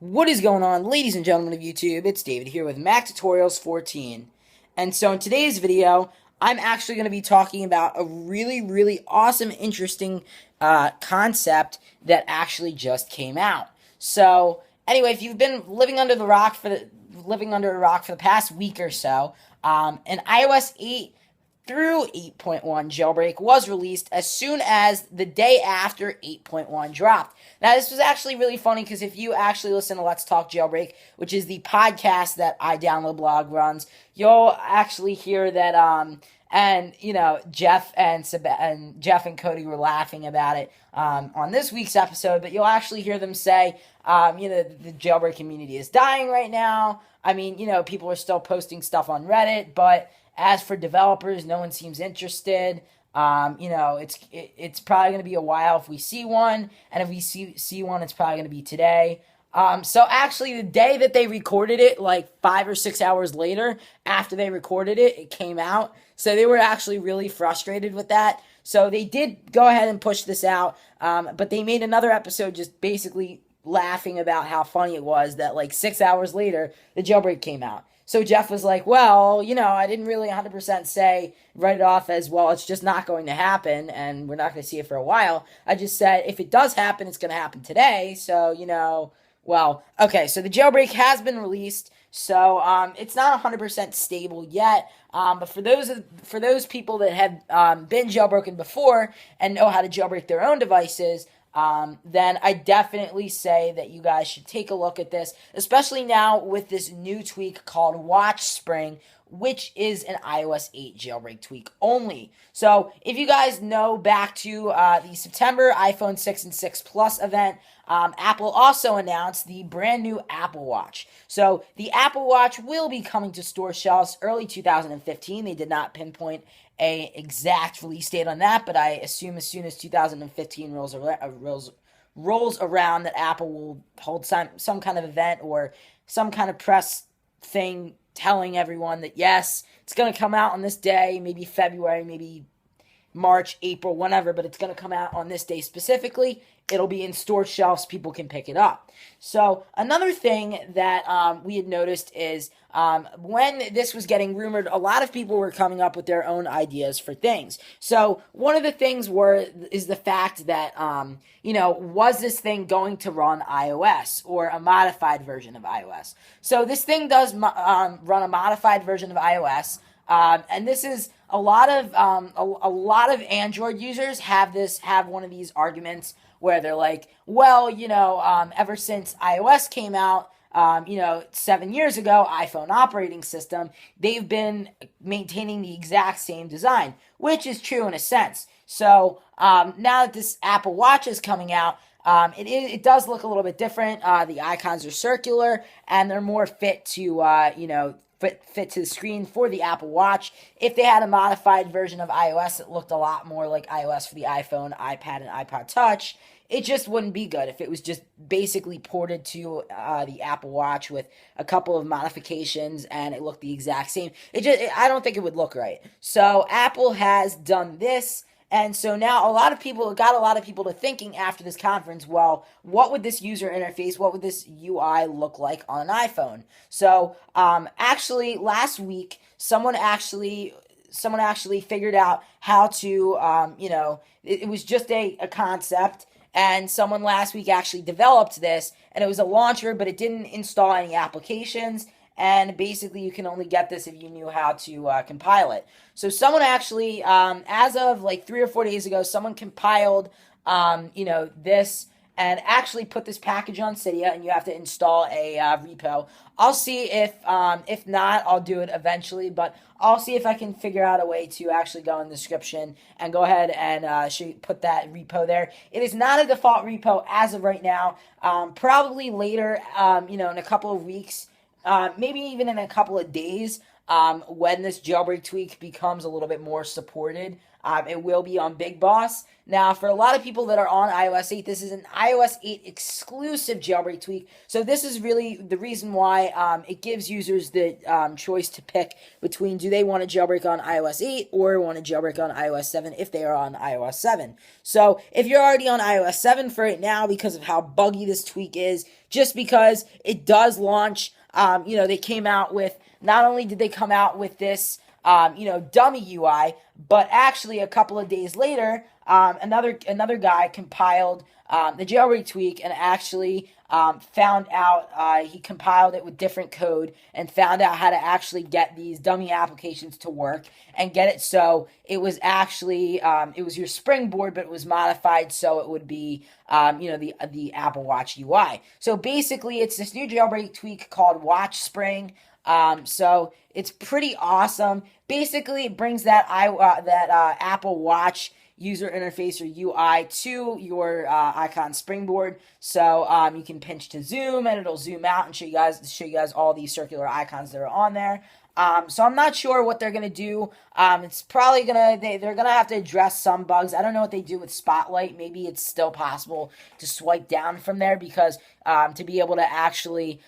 What is going on, ladies and gentlemen of YouTube? It's David here with Mac Tutorials 14. And so in today's video, I'm actually going to be talking about a really awesome, interesting concept that actually just came out. So anyway, if you've been living under a rock for the past week or so, an iOS 8 through 8.1 jailbreak was released as soon as the day after 8.1 dropped. Now, this was actually really funny because if you actually listen to Let's Talk Jailbreak, which is the podcast that iDownloadBlog runs, you'll actually hear that, Jeff and Cody were laughing about it on this week's episode, but you'll actually hear them say, the jailbreak community is dying right now. I mean, people are still posting stuff on Reddit, but as for developers, no one seems interested. It's probably going to be a while if we see one, and if we see one, it's probably going to be today. So actually, the day that they recorded it, like 5 or 6 hours later, after they recorded it, it came out. So they were actually really frustrated with that. So they did go ahead and push this out, but they made another episode just basically laughing about how funny it was that like 6 hours later, the jailbreak came out. So Jeff was like, well, I didn't really 100% write it off as, well, it's just not going to happen, and we're not going to see it for a while. I just said, if it does happen, it's going to happen today. So, okay, so the jailbreak has been released. So it's not 100% stable yet, but for those people that have been jailbroken before and know how to jailbreak their own devices, then I definitely say that you guys should take a look at this, especially now with this new tweak called WatchSpring, which is an iOS 8 jailbreak tweak only. So if you guys know back to the September iPhone 6 and 6 Plus event, Apple also announced the brand new Apple Watch. So the Apple Watch will be coming to store shelves early 2015. They did not pinpoint a exact release date on that, but I assume as soon as 2015 rolls around that Apple will hold some kind of event or some kind of press thing telling everyone that yes, it's going to come out on this day, maybe February, maybe March, April, whenever, but it's going to come out on this day specifically. It'll be in store shelves. People can pick it up. So another thing that we had noticed is when this was getting rumored, a lot of people were coming up with their own ideas for things. So one of the things is the fact that, was this thing going to run iOS or a modified version of iOS? So this thing does run a modified version of iOS. And this is a lot of Android users have one of these arguments where they're like, well, ever since iOS came out, 7 years ago, iPhone operating system, they've been maintaining the exact same design, which is true in a sense. So now that this Apple Watch is coming out, it does look a little bit different. The icons are circular and they're more fit to fit to the screen for the Apple Watch. If they had a modified version of iOS that looked a lot more like iOS for the iPhone, iPad, and iPod Touch, it just wouldn't be good if it was just basically ported to the Apple Watch with a couple of modifications and it looked the exact same. I don't think it would look right. So Apple has done this. And so now it got a lot of people to thinking after this conference, well, what would this user interface, what would this UI look like on an iPhone? So actually last week, someone actually figured out how to, it was just a concept. And someone last week actually developed this, and it was a launcher, but it didn't install any applications. And basically, you can only get this if you knew how to compile it. So someone actually, as of like 3 or 4 days ago, someone compiled, this and actually put this package on Cydia, and you have to install a repo. I'll see if not, I'll do it eventually, but I'll see if I can figure out a way to actually go in the description and go ahead and put that repo there. It is not a default repo as of right now. Probably later, in a couple of weeks, maybe even in a couple of days, when this jailbreak tweak becomes a little bit more supported, It will be on Big Boss. Now, for a lot of people that are on iOS 8, this is an iOS 8 exclusive jailbreak tweak. So this is really the reason why it gives users the choice to pick between do they want to jailbreak on iOS 8 or want to jailbreak on iOS 7 if they are on iOS 7. So if you're already on iOS 7 for right now because of how buggy this tweak is, just because it does launch, they came out with, not only did they come out with this dummy UI, but actually a couple of days later, another guy compiled the jailbreak tweak and actually found out, he compiled it with different code and found out how to actually get these dummy applications to work and get it so it was actually, it was your springboard, but it was modified so it would be, the Apple Watch UI. So basically, it's this new jailbreak tweak called WatchSpring. So it's pretty awesome. Basically, it brings that Apple Watch user interface or UI to your icon springboard. So you can pinch to zoom, and it'll zoom out and show you guys all these circular icons that are on there. So I'm not sure what they're gonna do. It's probably they're gonna have to address some bugs. I don't know what they do with Spotlight. Maybe it's still possible to swipe down from there because to be able to actually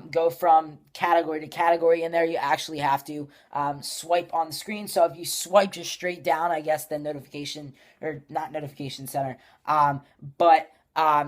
go from category to category in there, you actually have to swipe on the screen. So if you swipe just straight down, I guess the notification, or not notification center, but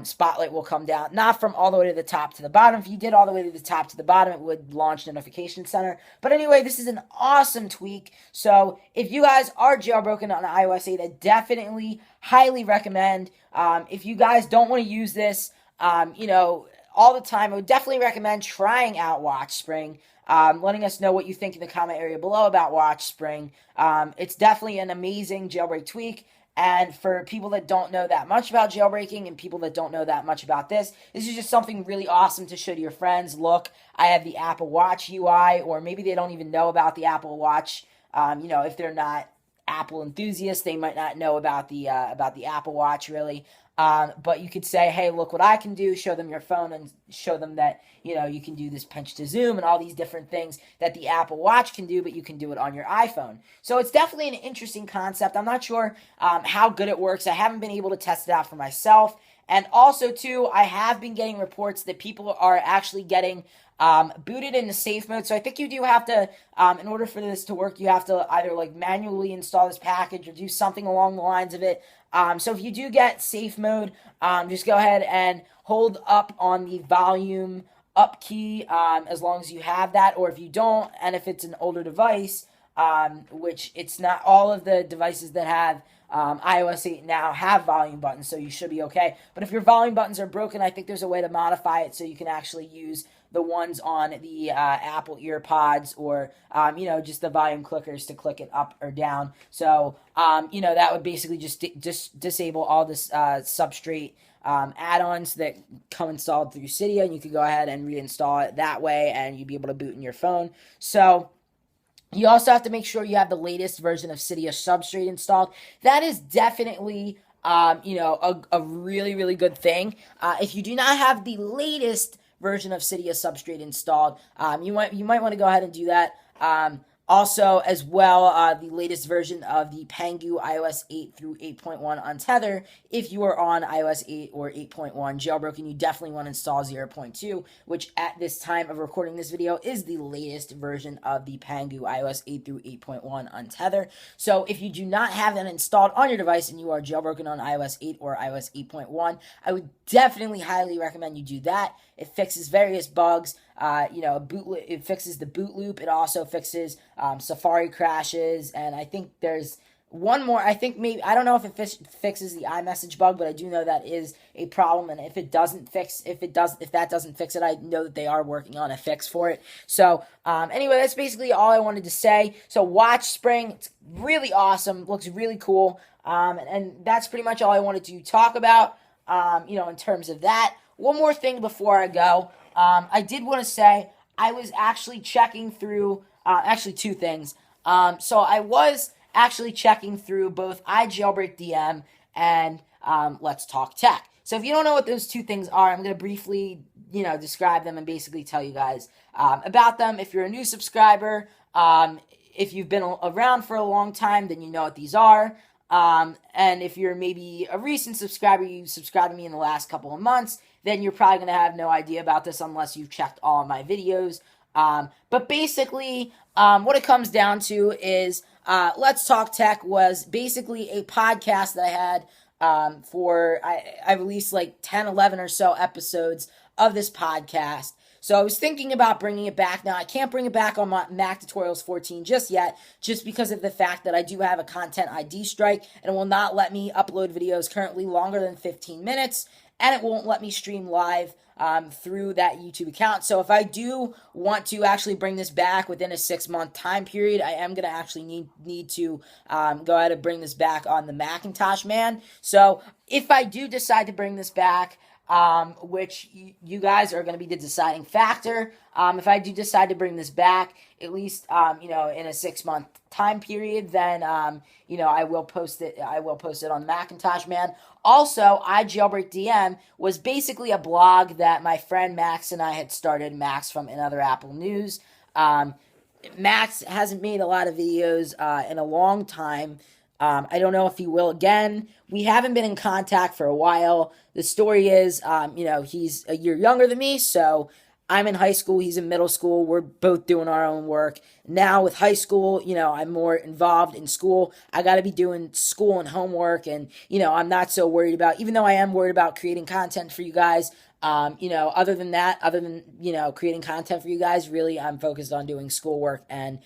Spotlight will come down, not from all the way to the top to the bottom. If you did all the way to the top to the bottom, it would launch Notification Center. But anyway, this is an awesome tweak. So if you guys are jailbroken on iOS 8, I definitely highly recommend. If you guys don't want to use this, all the time, I would definitely recommend trying out WatchSpring. Letting us know what you think in the comment area below about WatchSpring. It's definitely an amazing jailbreak tweak. And for people that don't know that much about jailbreaking and people that don't know that much about this is just something really awesome to show to your friends. Look, I have the Apple Watch UI, or maybe they don't even know about the Apple Watch. If they're not Apple enthusiasts, they might not know about the Apple Watch really. But you could say, hey, look what I can do, show them your phone and show them that, you can do this pinch to zoom and all these different things that the Apple Watch can do, but you can do it on your iPhone. So it's definitely an interesting concept. I'm not sure how good it works. I haven't been able to test it out for myself. And also, too, I have been getting reports that people are actually getting booted into safe mode. So I think you do have to, in order for this to work, you have to either manually install this package or do something along the lines of it. So if you do get safe mode, just go ahead and hold up on the volume up key as long as you have that. Or if you don't, and if it's an older device, which it's not all of the devices that have iOS 8 now have volume buttons, so you should be okay. But if your volume buttons are broken, I think there's a way to modify it so you can actually use the ones on the Apple EarPods or, just the volume clickers to click it up or down. So, that would basically just disable all this substrate add-ons that come installed through Cydia, and you could go ahead and reinstall it that way, and you'd be able to boot in your phone. So you also have to make sure you have the latest version of Cydia Substrate installed. That is definitely, a really, really good thing. If you do not have the latest version of Cydia Substrate installed, you might want to go ahead and do that. Also, as well, the latest version of the Pangu iOS 8 through 8.1 Untether. If you are on iOS 8 or 8.1 jailbroken, you definitely want to install 0.2, which at this time of recording this video is the latest version of the Pangu iOS 8 through 8.1 Untether. So if you do not have that installed on your device and you are jailbroken on iOS 8 or iOS 8.1, I would definitely highly recommend you do that. It fixes various bugs. It fixes the boot loop. It also fixes Safari crashes, and I think there's one more. I think maybe, I don't know if it fixes the iMessage bug, but I do know that is a problem. And if that doesn't fix it, I know that they are working on a fix for it. So anyway, that's basically all I wanted to say. So WatchSpring, it's really awesome, looks really cool, and that's pretty much all I wanted to talk about. In terms of that. One more thing before I go. I did want to say I was actually checking through, actually two things. So I was actually checking through both iJailbreak DM and Let's Talk Tech. So if you don't know what those two things are, I'm going to briefly, describe them and basically tell you guys about them. If you're a new subscriber, if you've been around for a long time, then you know what these are. And if you're maybe a recent subscriber, you subscribed to me in the last couple of months, then you're probably going to have no idea about this unless you've checked all of my videos. But basically, what it comes down to is Let's Talk Tech was basically a podcast that I had I released like 10, 11 or so episodes of this podcast. So I was thinking about bringing it back. Now, I can't bring it back on my Mac Tutorials 14 just yet, just because of the fact that I do have a content ID strike, and it will not let me upload videos currently longer than 15 minutes, and it won't let me stream live through that YouTube account. So if I do want to actually bring this back within a 6-month time period, I am going to actually need to go ahead and bring this back on the Macintosh Man. So if I do decide to bring this back, which you guys are going to be the deciding factor. If I do decide to bring this back, at least, in a 6-month time period, then, I will post it. I will post it on the Macintosh Man. Also, iJailbreak DM was basically a blog that my friend Max and I had started. Max from Another Apple News. Max hasn't made a lot of videos in a long time. I don't know if he will again. We haven't been in contact for a while. The story is, he's a year younger than me, so I'm in high school, he's in middle school. We're both doing our own work. Now with high school, I'm more involved in school. I got to be doing school and homework, and, I'm not so worried about, even though I am worried about creating content for you guys, other than creating content for you guys, really, I'm focused on doing schoolwork and,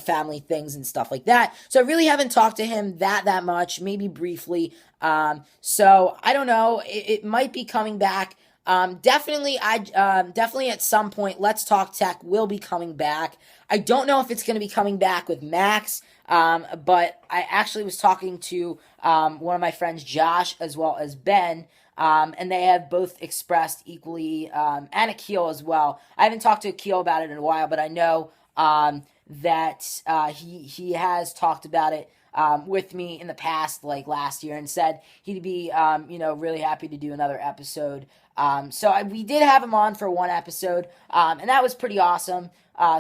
family things and stuff like that. So I really haven't talked to him that much, maybe briefly. So I don't know. It might be coming back. Definitely at some point, Let's Talk Tech will be coming back. I don't know if it's going to be coming back with Max, but I actually was talking to one of my friends, Josh, as well as Ben, and they have both expressed equally, and Akil as well. I haven't talked to Akil about it in a while, but I know that he has talked about it with me in the past, like last year, and said he'd be really happy to do another episode. So we did have him on for one episode, and that was pretty awesome.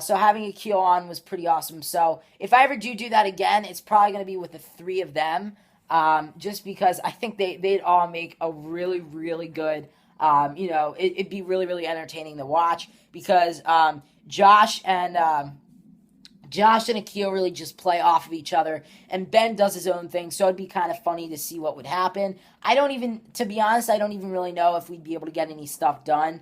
So having Akil on was pretty awesome. So if I ever do that again, it's probably going to be with the three of them, just because I think they'd all make a really, really good, it'd be really, really entertaining to watch, because Josh and Akil really just play off of each other, and Ben does his own thing, so it'd be kind of funny to see what would happen. To be honest, I don't even really know if we'd be able to get any stuff done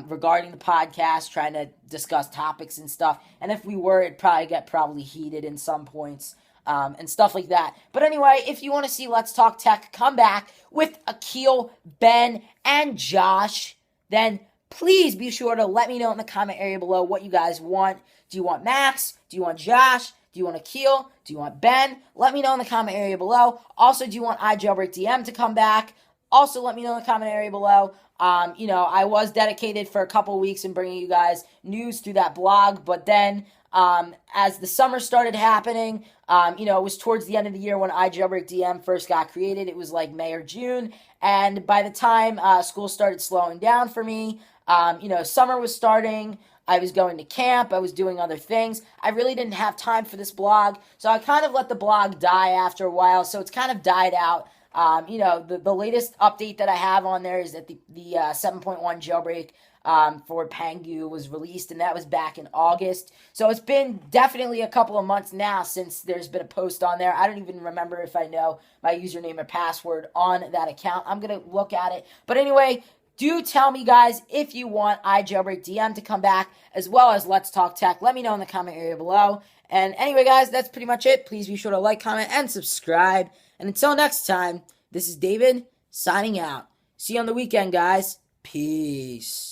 regarding the podcast, trying to discuss topics and stuff, and if we were, it'd probably get heated in some points, and stuff like that. But anyway, if you want to see Let's Talk Tech come back with Akil, Ben, and Josh, then please be sure to let me know in the comment area below what you guys want. Do you want Max? Do you want Josh? Do you want Akil? Do you want Ben? Let me know in the comment area below. Also, do you want iJailbreak DM to come back? Also, let me know in the comment area below. I was dedicated for a couple weeks in bringing you guys news through that blog, but then as the summer started happening, it was towards the end of the year when iJailbreak DM first got created. It was like May or June, and by the time school started slowing down for me, summer was starting. I was going to camp. I was doing other things. I really didn't have time for this blog, so I kind of let the blog die after a while, so it's kind of died out. The latest update that I have on there is that the 7.1 jailbreak for Pangu was released, and that was back in August. So it's been definitely a couple of months now since there's been a post on there. I don't even remember if I know my username or password on that account. I'm going to look at it. But anyway, do tell me, guys, if you want iJailbreak DM to come back, as well as Let's Talk Tech. Let me know in the comment area below. And anyway, guys, that's pretty much it. Please be sure to like, comment, and subscribe. And until next time, this is David signing out. See you on the weekend, guys. Peace.